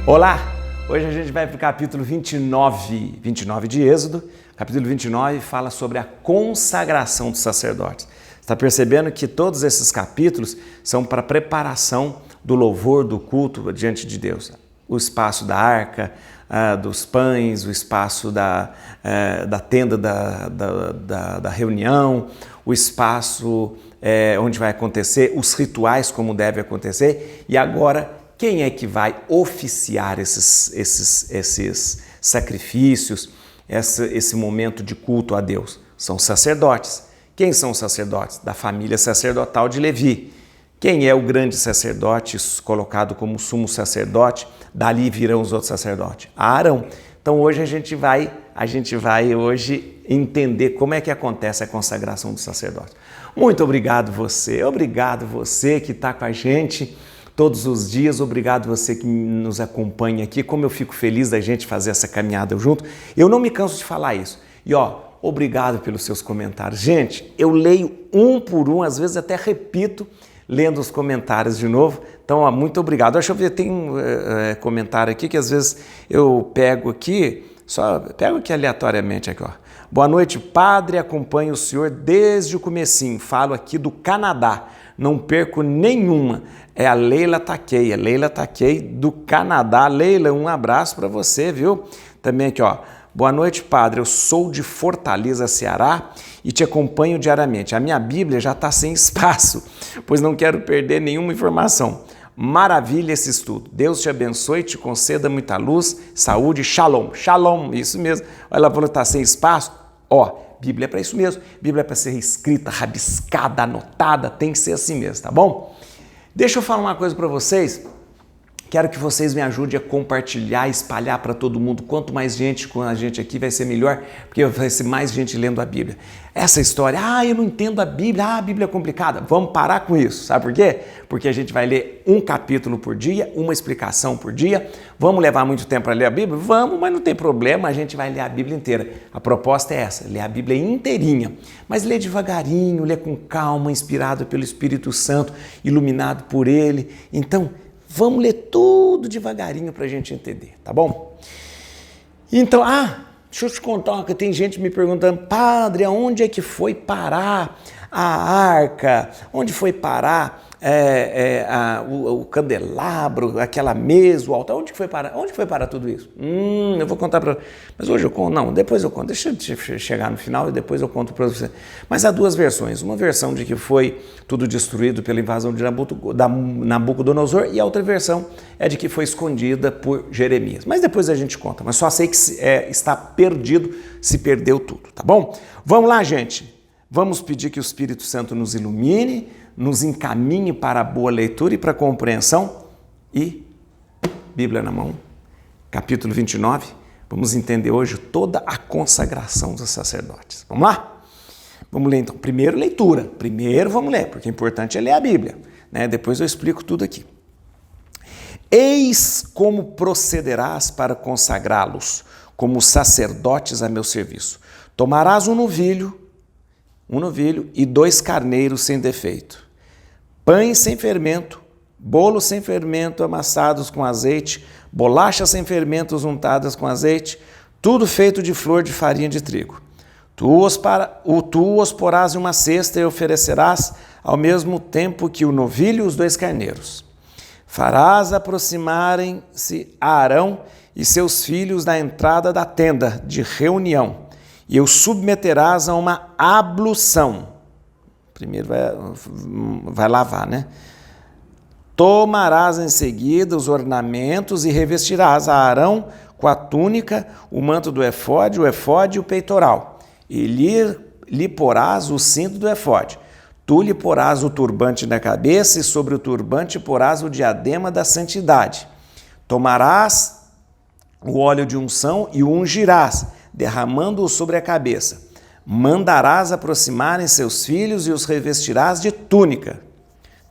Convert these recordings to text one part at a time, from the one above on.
Olá! Hoje a gente vai para o capítulo 29 de Êxodo. Capítulo 29 fala sobre a consagração dos sacerdotes. Está percebendo que todos esses capítulos são para a preparação do louvor, do culto diante de Deus. O espaço da arca, dos pães, o espaço da tenda da reunião, o espaço onde vai acontecer, os rituais como deve acontecer. E agora, quem é que vai oficiar esses sacrifícios, esse momento de culto a Deus? São os sacerdotes. Quem são os sacerdotes? Da família sacerdotal de Levi. Quem é o grande sacerdote colocado como sumo sacerdote? Dali virão os outros sacerdotes. Arão. Então hoje a gente vai hoje entender como é que acontece a consagração dos sacerdotes. Muito obrigado você que está com a gente todos os dias, obrigado você que nos acompanha aqui, como eu fico feliz da gente fazer essa caminhada junto. Eu não me canso de falar isso. E obrigado pelos seus comentários. Gente, eu leio um por um, às vezes até repito, lendo os comentários de novo. Então, muito obrigado. Deixa eu ver, tem um comentário aqui que às vezes eu pego aqui, aleatoriamente aqui, Boa noite, padre, acompanho o senhor desde o comecinho, falo aqui do Canadá, não perco nenhuma. É a Leila Taquei do Canadá. Leila, um abraço para você, viu? Também aqui, Boa noite, padre. Eu sou de Fortaleza, Ceará e te acompanho diariamente. A minha Bíblia já está sem espaço, pois não quero perder nenhuma informação. Maravilha esse estudo. Deus te abençoe, te conceda muita luz, saúde, shalom. Shalom, isso mesmo. Ela falou que está sem espaço. Bíblia é para isso mesmo. Bíblia é para ser escrita, rabiscada, anotada. Tem que ser assim mesmo, tá bom? Deixa eu falar uma coisa para vocês. Quero que vocês me ajudem a compartilhar, espalhar para todo mundo. Quanto mais gente com a gente aqui, vai ser melhor, porque vai ser mais gente lendo a Bíblia. Essa história, eu não entendo a Bíblia, a Bíblia é complicada. Vamos parar com isso, sabe por quê? Porque a gente vai ler um capítulo por dia, uma explicação por dia. Vamos levar muito tempo para ler a Bíblia? Vamos, mas não tem problema, a gente vai ler a Bíblia inteira. A proposta é essa, ler a Bíblia inteirinha. Mas lê devagarinho, lê com calma, inspirado pelo Espírito Santo, iluminado por Ele. Então, vamos ler tudo devagarinho para a gente entender, tá bom? Então, deixa eu te contar, que tem gente me perguntando, padre, aonde é que foi parar a arca? Onde foi parar o candelabro, aquela mesa, o altar? Onde foi parar tudo isso? Eu vou contar para... Mas hoje eu conto, não, depois eu conto. Deixa eu chegar no final e depois eu conto para você. Mas há duas versões. Uma versão de que foi tudo destruído pela invasão de Nabucodonosor e a outra versão é de que foi escondida por Jeremias. Mas depois a gente conta. Mas só sei que está perdido, se perdeu tudo, tá bom? Vamos lá, gente. Vamos pedir que o Espírito Santo nos ilumine, nos encaminhe para a boa leitura e para a compreensão. E, Bíblia na mão, capítulo 29, vamos entender hoje toda a consagração dos sacerdotes. Vamos lá? Vamos ler então. Primeiro, leitura. Primeiro vamos ler, porque o importante é ler a Bíblia, né? Depois eu explico tudo aqui. Eis como procederás para consagrá-los como sacerdotes a meu serviço. Tomarás um novilho e 2 carneiros sem defeito, pães sem fermento, bolos sem fermento amassados com azeite, bolachas sem fermentos untadas com azeite, tudo feito de flor de farinha de trigo. Tu os porás em uma cesta e oferecerás ao mesmo tempo que o novilho e os 2 carneiros. Farás aproximarem-se Arão e seus filhos da entrada da tenda de reunião, e os submeterás a uma ablução. Primeiro vai lavar, né? Tomarás em seguida os ornamentos e revestirás a Arão com a túnica, o manto do efode, o efode e o peitoral. E lhe porás o cinto do efode. Tu lhe porás o turbante na cabeça e sobre o turbante porás o diadema da santidade. Tomarás o óleo de unção e o ungirás, derramando-o sobre a cabeça. Mandarás aproximarem seus filhos e os revestirás de túnica.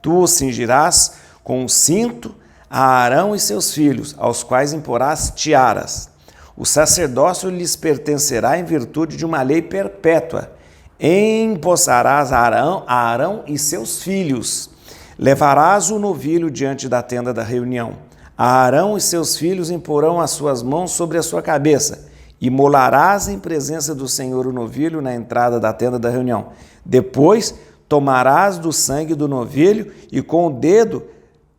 Tu os cingirás com um cinto a Arão e seus filhos, aos quais imporás tiaras. O sacerdócio lhes pertencerá em virtude de uma lei perpétua. Empossarás a Arão e seus filhos. Levarás o novilho diante da tenda da reunião. Arão e seus filhos imporão as suas mãos sobre a sua cabeça. Imolarás em presença do Senhor o novilho na entrada da tenda da reunião. Depois tomarás do sangue do novilho e com o dedo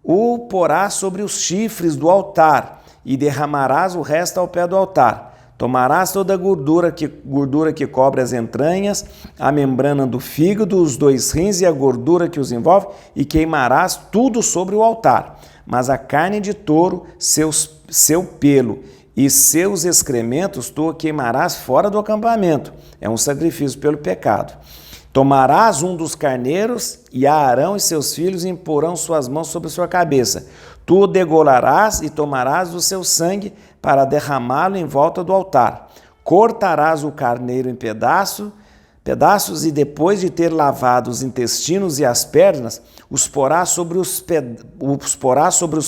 o porás sobre os chifres do altar e derramarás o resto ao pé do altar. Tomarás toda a gordura que cobre as entranhas, a membrana do fígado, os 2 rins e a gordura que os envolve, e queimarás tudo sobre o altar. Mas a carne de touro, seu pelo e seus excrementos tu queimarás fora do acampamento. É um sacrifício pelo pecado. Tomarás um dos carneiros e Arão e seus filhos imporão suas mãos sobre sua cabeça. Tu o degolarás e tomarás do seu sangue para derramá-lo em volta do altar. Cortarás o carneiro em pedaços e depois de ter lavado os intestinos e as pernas, os porás sobre os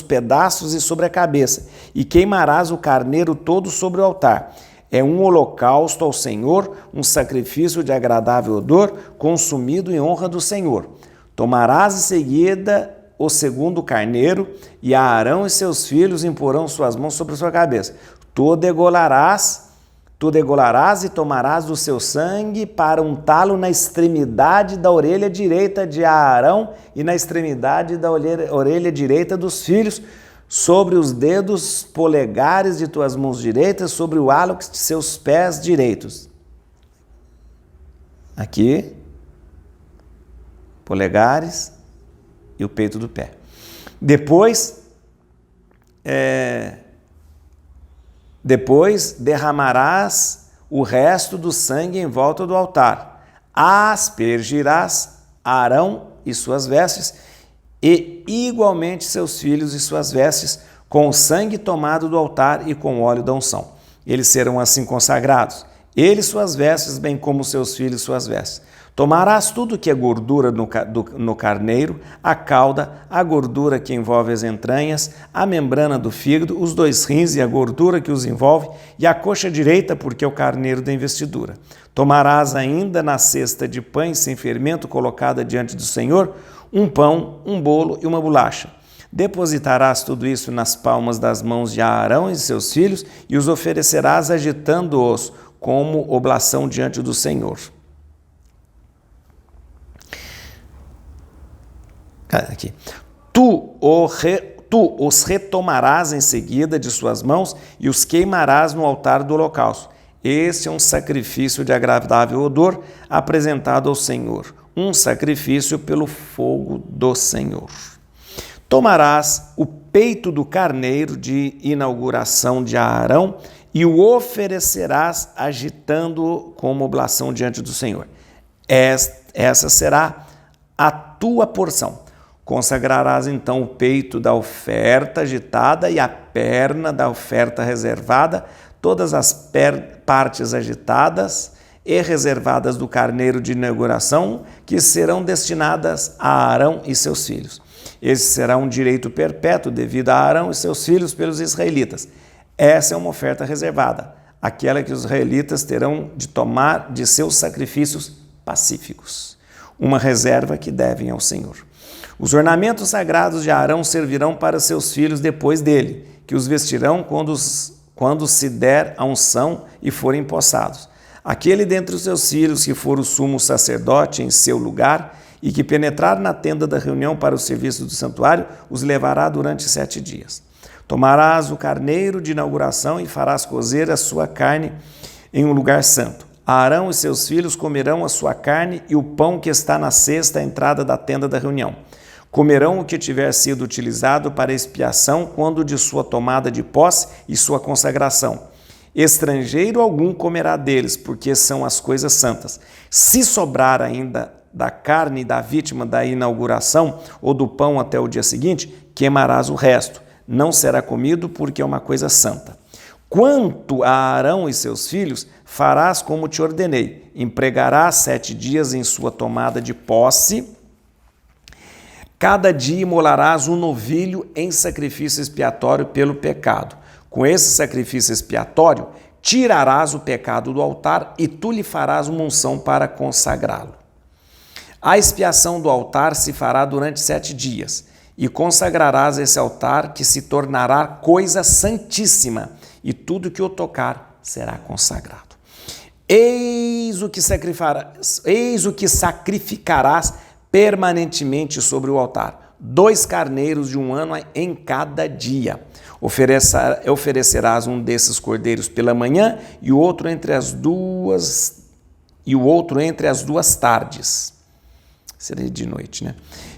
pedaços e sobre a cabeça, e queimarás o carneiro todo sobre o altar. É um holocausto ao Senhor, um sacrifício de agradável odor, consumido em honra do Senhor. Tomarás em seguida o segundo carneiro, e Arão e seus filhos imporão suas mãos sobre a sua cabeça. Tu o degolarás e tomarás do seu sangue para untá-lo na extremidade da orelha direita de Arão e na extremidade da orelha direita dos filhos, sobre os dedos polegares de tuas mãos direitas, sobre o hálux de seus pés direitos. Aqui, polegares e o peito do pé. Depois derramarás o resto do sangue em volta do altar. Aspergirás Arão e suas vestes, e igualmente seus filhos e suas vestes, com o sangue tomado do altar e com o óleo da unção. Eles serão assim consagrados, ele suas vestes, bem como seus filhos suas vestes. Tomarás tudo que é gordura no carneiro, a cauda, a gordura que envolve as entranhas, a membrana do fígado, os 2 rins e a gordura que os envolve, e a coxa direita, porque é o carneiro da investidura. Tomarás ainda na cesta de pães sem fermento colocada diante do Senhor, um pão, um bolo e uma bolacha. Depositarás tudo isso nas palmas das mãos de Arão e seus filhos e os oferecerás agitando-os como oblação diante do Senhor. Aqui. Tu os retomarás em seguida de suas mãos e os queimarás no altar do holocausto. Este é um sacrifício de agradável odor apresentado ao Senhor, um sacrifício pelo fogo do Senhor. Tomarás o peito do carneiro de inauguração de Arão e o oferecerás agitando-o como oblação diante do Senhor. Essa será a tua porção. Consagrarás então o peito da oferta agitada e a perna da oferta reservada, todas as partes agitadas e reservadas do carneiro de inauguração, que serão destinadas a Arão e seus filhos. Esse será um direito perpétuo devido a Arão e seus filhos pelos israelitas. Essa é uma oferta reservada, aquela que os israelitas terão de tomar de seus sacrifícios pacíficos, uma reserva que devem ao Senhor. Os ornamentos sagrados de Arão servirão para seus filhos depois dele, que os vestirão quando se der a unção e forem empossados. Aquele dentre os seus filhos que for o sumo sacerdote em seu lugar e que penetrar na tenda da reunião para o serviço do santuário, os levará durante 7 dias. Tomarás o carneiro de inauguração e farás cozer a sua carne em um lugar santo. Arão e seus filhos comerão a sua carne e o pão que está na cesta à entrada da tenda da reunião. Comerão o que tiver sido utilizado para expiação quando de sua tomada de posse e sua consagração. Estrangeiro algum comerá deles, porque são as coisas santas. Se sobrar ainda da carne da vítima da inauguração ou do pão até o dia seguinte, queimarás o resto. Não será comido, porque é uma coisa santa. Quanto a Arão e seus filhos, farás como te ordenei. Empregarás 7 dias em sua tomada de posse. Cada dia imolarás um novilho em sacrifício expiatório pelo pecado. Com esse sacrifício expiatório, tirarás o pecado do altar e tu lhe farás uma unção para consagrá-lo. A expiação do altar se fará durante 7 dias, e consagrarás esse altar, que se tornará coisa santíssima, e tudo que o tocar será consagrado. Eis o que sacrificarás permanentemente sobre o altar: 2 carneiros de 1 ano em cada dia. Oferecerás um desses cordeiros pela manhã e o outro entre as duas tardes. Seria de noite, né?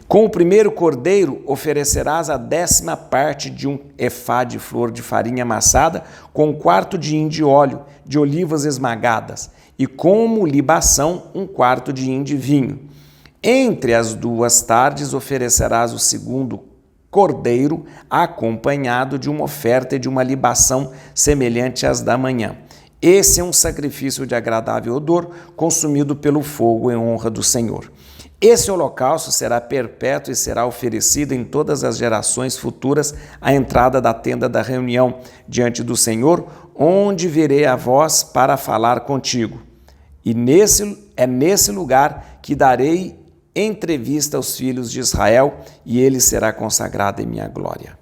Com o primeiro cordeiro oferecerás a 10ª parte de um efá de flor de farinha amassada, com 1/4 de hin de óleo de olivas esmagadas, e como libação 1/4 de hin de vinho. Entre as 2 tardes oferecerás o segundo cordeiro, acompanhado de uma oferta e de uma libação semelhante às da manhã. Esse é um sacrifício de agradável odor, consumido pelo fogo em honra do Senhor. Esse holocausto será perpétuo e será oferecido em todas as gerações futuras à entrada da tenda da reunião diante do Senhor, onde virei a voz para falar contigo. E nesse lugar que darei entrevista aos filhos de Israel, e ele será consagrado em minha glória.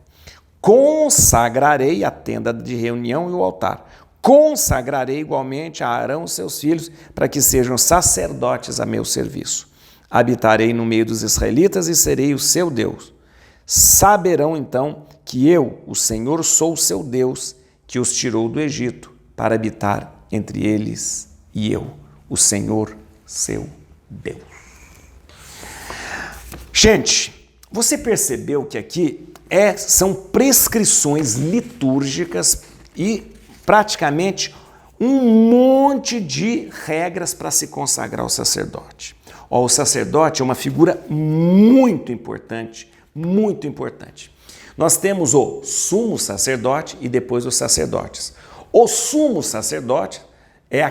Consagrarei a tenda de reunião e o altar. Consagrarei igualmente a Arão e seus filhos, para que sejam sacerdotes a meu serviço. Habitarei no meio dos israelitas e serei o seu Deus. Saberão então que eu, o Senhor, sou o seu Deus, que os tirou do Egito para habitar entre eles, e eu, o Senhor, seu Deus. Gente, você percebeu que aqui são prescrições litúrgicas e praticamente um monte de regras para se consagrar ao sacerdote. O sacerdote é uma figura muito importante, muito importante. Nós temos o sumo sacerdote e depois os sacerdotes. O sumo sacerdote é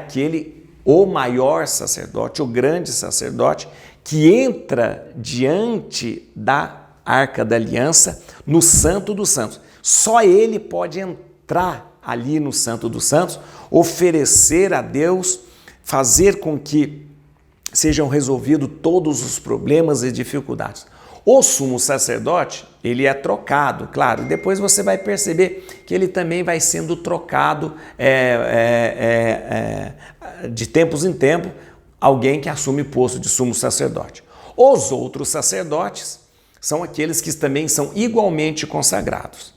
o maior sacerdote, o grande sacerdote, que entra diante da Arca da Aliança no Santo dos Santos. Só ele pode entrar ali no Santo dos Santos, oferecer a Deus, fazer com que sejam resolvidos todos os problemas e dificuldades. O sumo sacerdote, ele é trocado, claro, depois você vai perceber que ele também vai sendo trocado de tempos em tempos, alguém que assume o posto de sumo sacerdote. Os outros sacerdotes são aqueles que também são igualmente consagrados.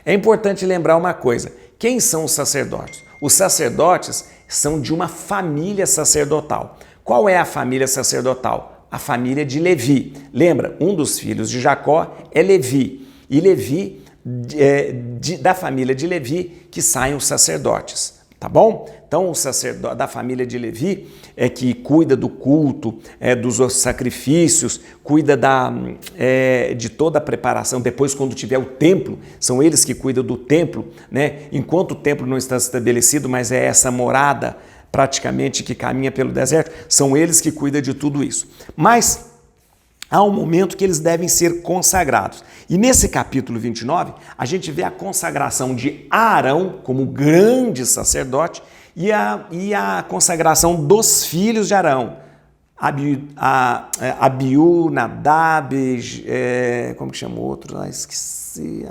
É importante lembrar uma coisa: quem são os sacerdotes? Os sacerdotes são de uma família sacerdotal. Qual é a família sacerdotal? A família de Levi. Lembra, um dos filhos de Jacó é Levi. E Levi, da família de Levi, que saem os sacerdotes. Tá bom? Então, o sacerdote da família de Levi é que cuida do culto, dos sacrifícios, cuida de toda a preparação. Depois, quando tiver o templo, são eles que cuidam do templo, né? Enquanto o templo não está estabelecido, mas é essa morada praticamente que caminha pelo deserto, são eles que cuidam de tudo isso. Mas há um momento que eles devem ser consagrados. E nesse capítulo 29, a gente vê a consagração de Arão como grande sacerdote e a consagração dos filhos de Arão. Abiú, Nadab, como que chama o outro? Esqueci,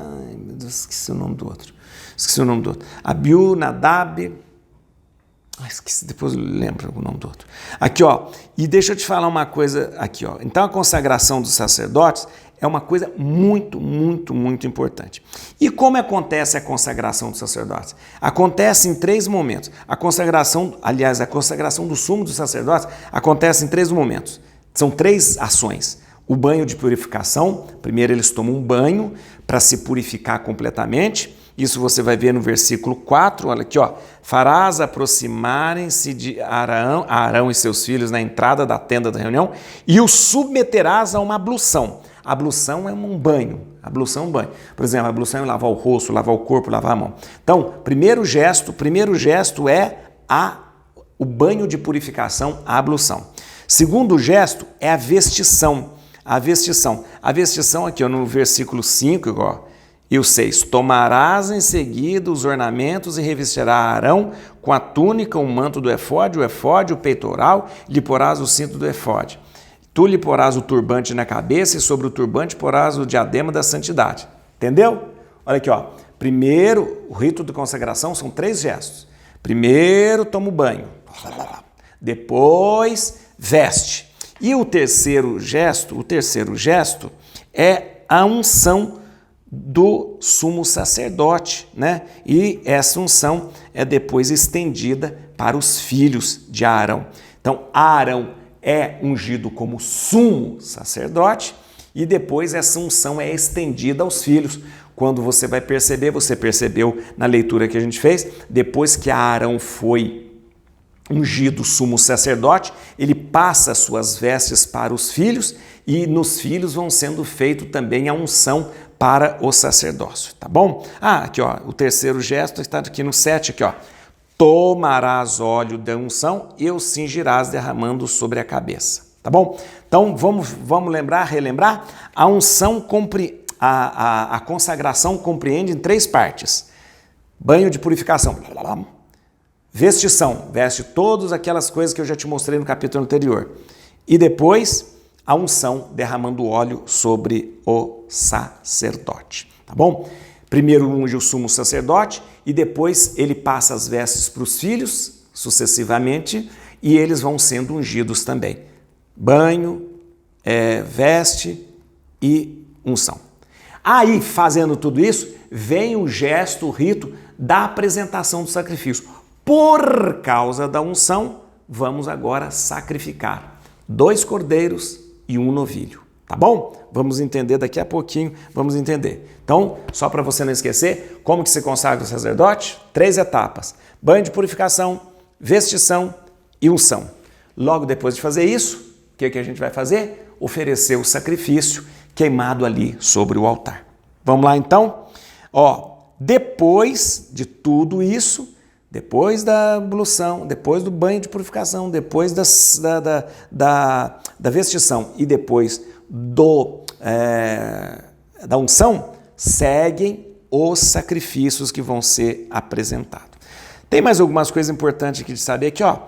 meu Deus, esqueci o nome do outro. Abiú, Nadab... esqueci, depois eu lembro o nome do outro. Aqui, ó, e deixa eu te falar uma coisa aqui, ó. Então, a consagração dos sacerdotes é uma coisa muito, muito, muito importante. E como acontece a consagração dos sacerdotes? Acontece em 3 momentos. A consagração do sumo dos sacerdotes acontece em 3 momentos. São 3 ações. O banho de purificação, primeiro eles tomam um banho para se purificar completamente. Isso você vai ver no versículo 4, olha aqui, ó. Farás aproximarem-se de Arão e seus filhos na entrada da tenda da reunião e os submeterás a uma ablução. A ablução é um banho. Por exemplo, a ablução é lavar o rosto, lavar o corpo, lavar a mão. Então, primeiro gesto é o banho de purificação, a ablução. Segundo gesto é a vestição. A vestição aqui, ó, no versículo 5, ó. E o 6, tomarás em seguida os ornamentos e revestirá Arão com a túnica, o manto do efode, o peitoral, lhe porás o cinto do efode. Tu lhe porás o turbante na cabeça e sobre o turbante porás o diadema da santidade. Entendeu? Olha aqui, ó. Primeiro, o rito de consagração são 3 gestos. Primeiro, toma o banho. Depois, veste. E o terceiro gesto é a unção do sumo sacerdote, né? E essa unção é depois estendida para os filhos de Arão. Então, Arão é ungido como sumo sacerdote e depois essa unção é estendida aos filhos. Quando você vai perceber, você percebeu na leitura que a gente fez, depois que Arão foi ungido sumo sacerdote, ele passa as suas vestes para os filhos e nos filhos vão sendo feito também a unção para o sacerdócio, tá bom? Aqui ó, o terceiro gesto está aqui no 7, aqui ó. Tomarás óleo da unção e o cingirás derramando sobre a cabeça, tá bom? Então vamos relembrar, a unção a consagração compreende em 3 partes. Banho de purificação, vestição, veste todas aquelas coisas que eu já te mostrei no capítulo anterior. E depois a unção derramando óleo sobre o sacerdote, tá bom? Primeiro unge o sumo sacerdote e depois ele passa as vestes para os filhos, sucessivamente, e eles vão sendo ungidos também. Banho, veste e unção. Aí, fazendo tudo isso, vem o gesto, o rito da apresentação do sacrifício. Por causa da unção, vamos agora sacrificar 2 cordeiros e 1 novilho, tá bom? Vamos entender daqui a pouquinho, vamos entender. Então, só para você não esquecer, como que se consagra o sacerdote? 3 etapas: banho de purificação, vestição e unção. Logo depois de fazer isso, o que a gente vai fazer? Oferecer o sacrifício queimado ali sobre o altar. Vamos lá então? Depois de tudo isso, depois da ablução, depois do banho de purificação, depois da vestição e depois da unção, seguem os sacrifícios que vão ser apresentados. Tem mais algumas coisas importantes aqui de saber aqui, ó,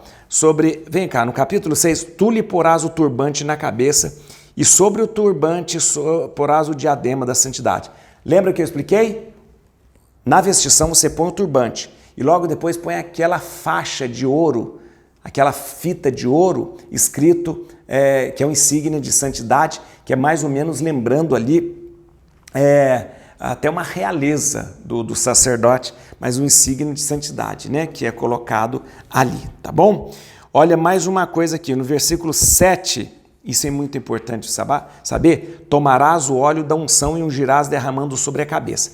vem cá, no capítulo 6, tu lhe porás o turbante na cabeça e sobre o turbante porás o diadema da santidade. Lembra que eu expliquei? Na vestição você põe o turbante e logo depois põe aquela faixa de ouro, aquela fita de ouro escrito, que é um insígnia de santidade, que é mais ou menos lembrando ali até uma realeza do sacerdote, mas um insígnia de santidade, né, que é colocado ali, tá bom? Olha mais uma coisa aqui, no versículo 7, isso é muito importante saber, tomarás o óleo da unção e ungirás derramando sobre a cabeça.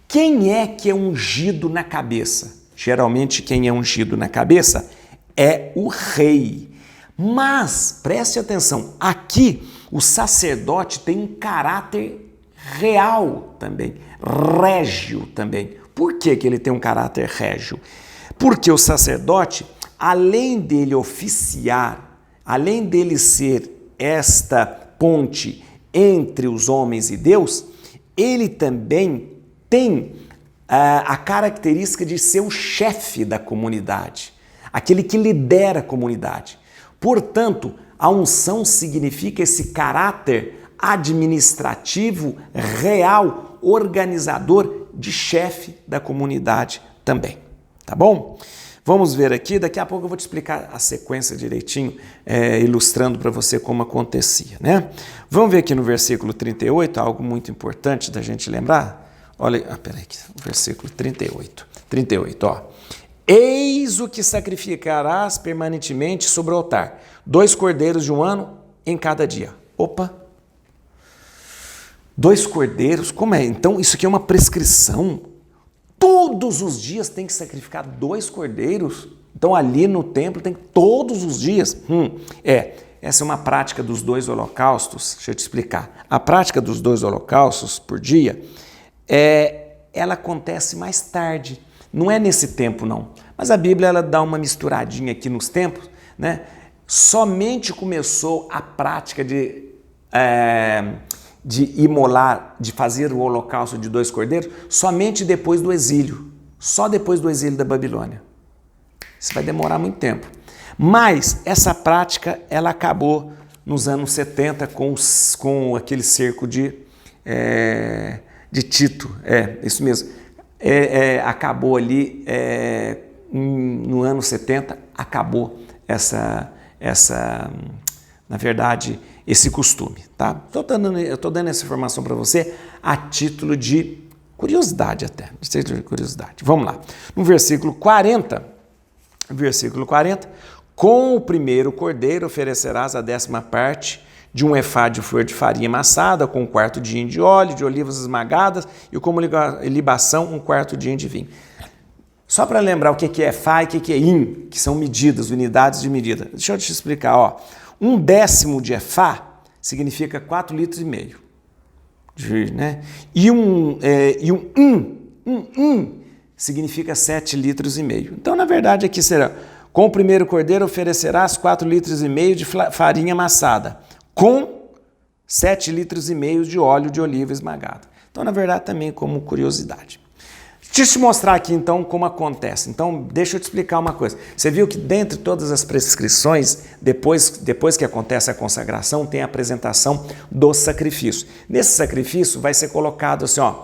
Quem é que é ungido na cabeça? Geralmente quem é ungido na cabeça é o rei. Mas, preste atenção, aqui o sacerdote tem um caráter real também, régio também. Por que ele tem um caráter régio? Porque o sacerdote, além dele oficiar, além dele ser esta ponte entre os homens e Deus, ele também tem a característica de ser o chefe da comunidade, aquele que lidera a comunidade. Portanto, a unção significa esse caráter administrativo, real, organizador, de chefe da comunidade também, tá bom? Vamos ver aqui, daqui a pouco eu vou te explicar a sequência direitinho, ilustrando para você como acontecia, né? Vamos ver aqui no versículo 38, algo muito importante da gente lembrar. Olha, peraí, versículo 38, ó. Eis o que sacrificarás permanentemente sobre o altar, 2 cordeiros de 1 ano em cada dia. Opa! 2 cordeiros, como é? Então isso aqui é uma prescrição? Todos os dias tem que sacrificar 2 cordeiros? Então ali no templo tem que todos os dias? Essa é uma prática dos 2 holocaustos, deixa eu te explicar. A prática dos 2 holocaustos por dia, ela acontece mais tarde, não é nesse tempo não, mas a Bíblia ela dá uma misturadinha aqui nos tempos, né? Somente começou a prática de imolar, de fazer o holocausto de 2 cordeiros, somente depois do exílio, só depois do exílio da Babilônia. Isso vai demorar muito tempo. Mas essa prática, ela acabou nos anos 70 com aquele cerco de Tito. Isso mesmo. Acabou ali, no ano 70, acabou na verdade, esse costume, tá? Eu estou dando essa informação para você a título de curiosidade até, de curiosidade. Vamos lá. No versículo 40, com o primeiro cordeiro oferecerás a 10ª parte de um efá de flor de farinha amassada, com 1/4 de hin de óleo, de olivas esmagadas, e como libação 1/4 de hin de vinho. Só para lembrar o que é efá e o que é hin, que são medidas, unidades de medida. Deixa eu te explicar, ó. 1/10 de efá significa 4,5 litros, né? E um hin significa 7,5 litros. Então, na verdade, aqui será: com o primeiro cordeiro oferecerás 4,5 litros de farinha amassada, com 7,5 litros de óleo de oliva esmagado. Então, na verdade, também como curiosidade. Deixa eu te mostrar aqui, então, como acontece. Então, deixa eu te explicar uma coisa. Você viu que dentre todas as prescrições, depois que acontece a consagração, tem a apresentação do sacrifício. Nesse sacrifício vai ser colocado assim, ó,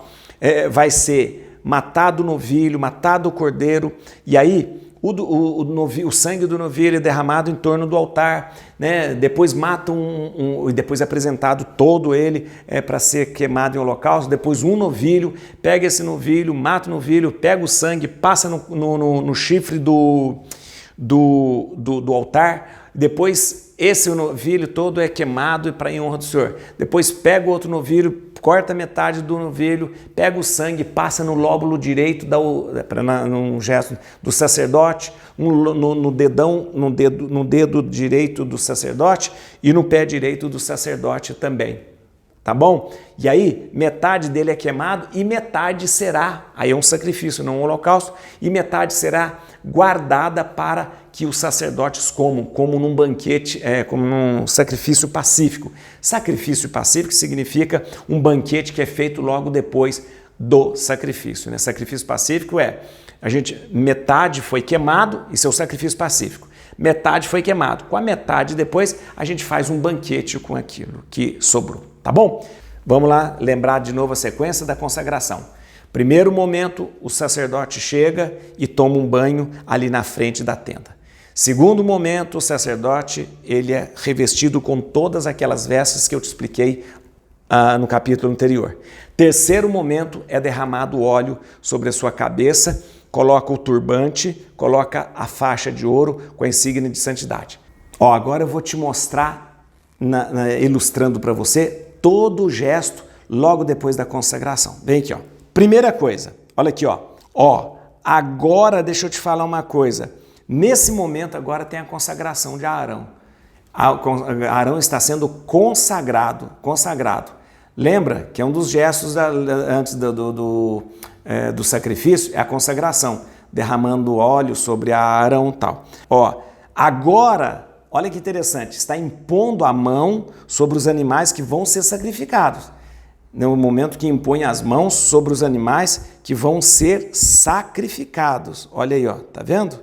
vai ser matado o novilho, matado o cordeiro, e aí o sangue do novilho é derramado em torno do altar, né? Depois mata e depois é apresentado todo ele para ser queimado em holocausto. Depois um novilho, pega esse novilho, mata o novilho, pega o sangue, passa no chifre do altar. Depois esse novilho todo é queimado para em honra do Senhor. Depois pega o outro novilho, corta metade do novilho, pega o sangue, passa no lóbulo direito, num gesto do sacerdote, no dedo direito do sacerdote e no pé direito do sacerdote também. Tá bom? E aí, metade dele é queimado e metade será, aí é um sacrifício, não um holocausto, e metade será guardada para que os sacerdotes comam, como num banquete, como num sacrifício pacífico. Sacrifício pacífico significa um banquete que é feito logo depois do sacrifício, né? Sacrifício pacífico metade foi queimado, isso é o sacrifício pacífico. Metade foi queimado. Com a metade depois, a gente faz um banquete com aquilo que sobrou, tá bom? Vamos lá lembrar de novo a sequência da consagração. Primeiro momento, o sacerdote chega e toma um banho ali na frente da tenda. Segundo momento, o sacerdote ele é revestido com todas aquelas vestes que eu te expliquei no capítulo anterior. Terceiro momento, é derramado óleo sobre a sua cabeça, coloca o turbante, coloca a faixa de ouro com a insígnia de santidade. Ó, agora eu vou te mostrar, ilustrando para você, todo o gesto logo depois da consagração. Vem aqui, ó. Primeira coisa, olha aqui, ó. Ó, agora deixa eu te falar uma coisa. Nesse momento agora tem a consagração de Arão. Arão está sendo consagrado. Lembra que é um dos gestos antes do sacrifício, é a consagração, derramando óleo sobre Arão e tal. Ó, agora, olha que interessante, está impondo a mão sobre os animais que vão ser sacrificados. No momento que impõe as mãos sobre os animais que vão ser sacrificados. Olha aí, ó, tá vendo?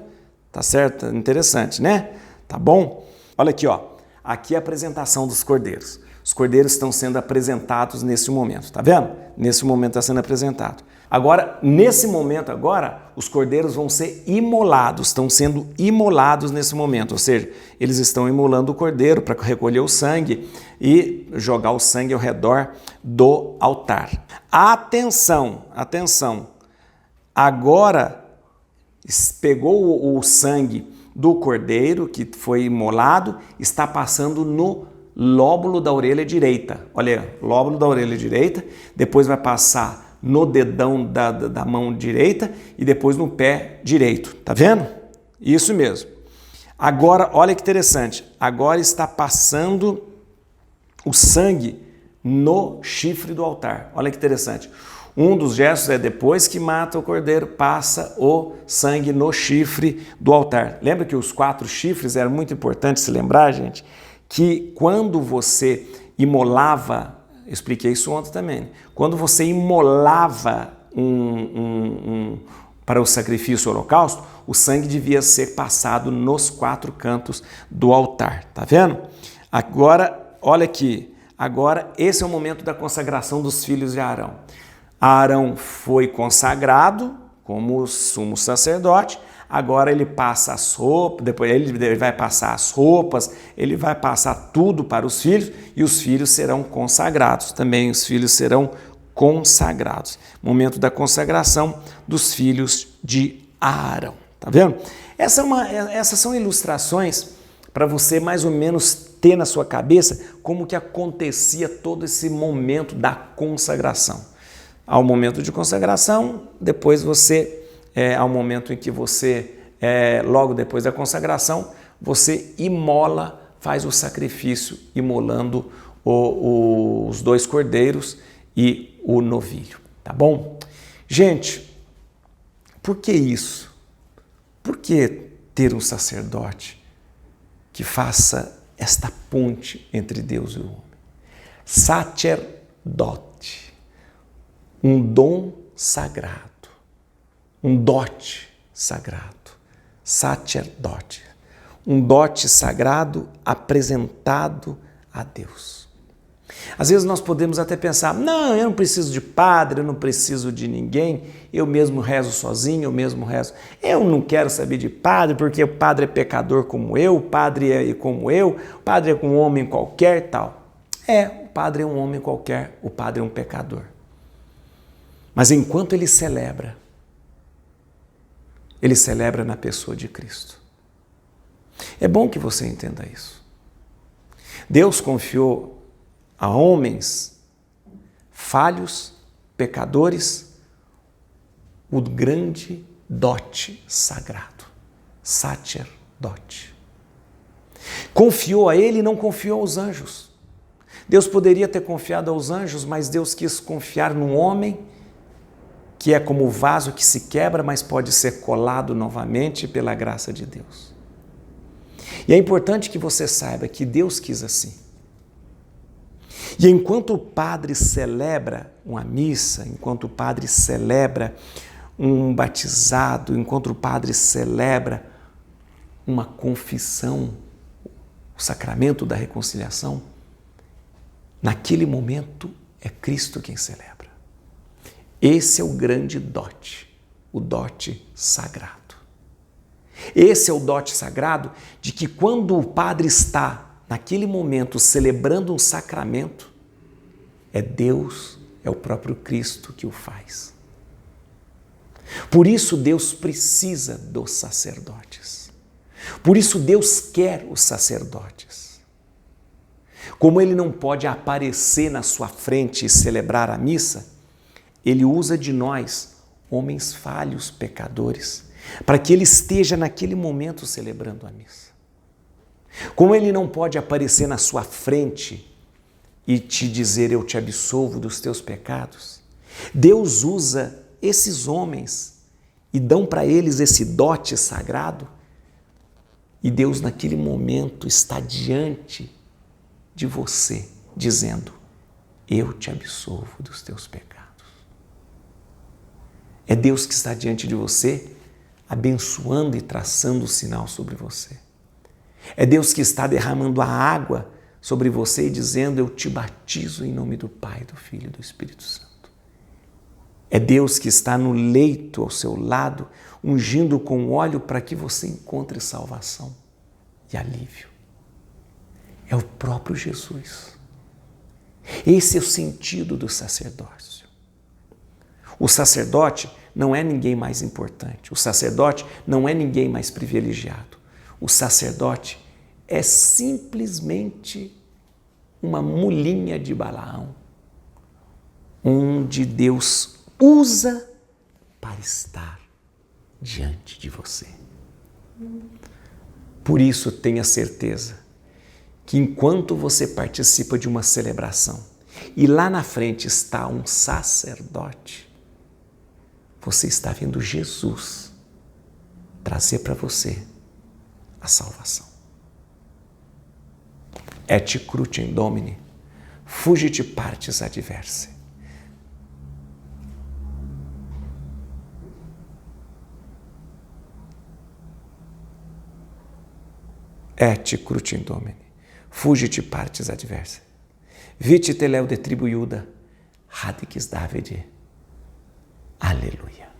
Tá certo? Interessante, né? Tá bom? Olha aqui, ó. Aqui é a apresentação dos cordeiros. Os cordeiros estão sendo apresentados nesse momento, tá vendo? Nesse momento está sendo apresentado. Agora, nesse momento agora, os cordeiros vão ser imolados, estão sendo imolados nesse momento, ou seja, eles estão imolando o cordeiro para recolher o sangue e jogar o sangue ao redor do altar. Atenção, atenção, agora pegou o sangue do cordeiro que foi imolado, está passando no lóbulo da orelha direita. Olha, lóbulo da orelha direita, depois vai passar no dedão da mão direita e depois no pé direito. Tá vendo? Isso mesmo. Agora, olha que interessante. Agora está passando o sangue no chifre do altar. Olha que interessante. Um dos gestos é depois que mata o cordeiro, passa o sangue no chifre do altar. Lembra que os 4 chifres eram muito importantes se lembrar, gente? Que quando você imolava, eu expliquei isso ontem também, quando você imolava para o sacrifício holocausto, o sangue devia ser passado nos 4 cantos do altar, tá vendo? Agora, olha aqui, agora esse é o momento da consagração dos filhos de Arão. Arão foi consagrado como sumo sacerdote, agora ele passa as roupas, depois ele vai passar as roupas, ele vai passar tudo para os filhos e os filhos serão consagrados. Também os filhos serão consagrados. Momento da consagração dos filhos de Arão. Tá vendo? Essas são ilustrações para você mais ou menos ter na sua cabeça como que acontecia todo esse momento da consagração. Ao momento de consagração, depois ao momento em que você, logo depois da consagração, você imola, faz o sacrifício, imolando os 2 cordeiros e o novilho, tá bom? Gente, por que isso? Por que ter um sacerdote que faça esta ponte entre Deus e o homem? Sacerdote, um dom sagrado, um dote sagrado, sacerdote, um dote sagrado apresentado a Deus. Às vezes nós podemos até pensar, não, eu não preciso de padre, eu não preciso de ninguém, eu mesmo rezo sozinho, eu mesmo rezo. Eu não quero saber de padre, porque o padre é pecador como eu, o padre é como eu, o padre é um homem qualquer e tal. O padre é um homem qualquer, o padre é um pecador. Mas enquanto ele celebra na pessoa de Cristo. É bom que você entenda isso. Deus confiou a homens falhos, pecadores, o grande dote sagrado, sacerdote. Confiou a ele e não confiou aos anjos. Deus poderia ter confiado aos anjos, mas Deus quis confiar num homem que é como o vaso que se quebra, mas pode ser colado novamente pela graça de Deus. E é importante que você saiba que Deus quis assim. E enquanto o padre celebra uma missa, enquanto o padre celebra um batizado, enquanto o padre celebra uma confissão, o sacramento da reconciliação, naquele momento é Cristo quem celebra. Esse é o grande dote, o dote sagrado. Esse é o dote sagrado de que quando o padre está naquele momento celebrando um sacramento, é Deus, é o próprio Cristo que o faz. Por isso Deus precisa dos sacerdotes. Por isso Deus quer os sacerdotes. Como Ele não pode aparecer na sua frente e celebrar a missa, Ele usa de nós, homens falhos, pecadores, para que Ele esteja naquele momento celebrando a missa. Como Ele não pode aparecer na sua frente e te dizer, eu te absolvo dos teus pecados, Deus usa esses homens e dão para eles esse dote sagrado, e Deus naquele momento está diante de você, dizendo, eu te absolvo dos teus pecados. É Deus que está diante de você, abençoando e traçando o sinal sobre você. É Deus que está derramando a água sobre você e dizendo, eu te batizo em nome do Pai, do Filho e do Espírito Santo. É Deus que está no leito ao seu lado, ungindo com óleo para que você encontre salvação e alívio. É o próprio Jesus. Esse é o sentido do sacerdócio. O sacerdote não é ninguém mais importante. O sacerdote não é ninguém mais privilegiado. O sacerdote é simplesmente uma mulinha de Balaão, onde Deus usa para estar diante de você. Por isso, tenha certeza que enquanto você participa de uma celebração e lá na frente está um sacerdote, você está vendo Jesus trazer para você a salvação. Et crucem Domini, fugit partis adversae. Et crucem Domini, fugit partes adversa. Vite teleu de tribu Iuda, radix Davide. Aleluia.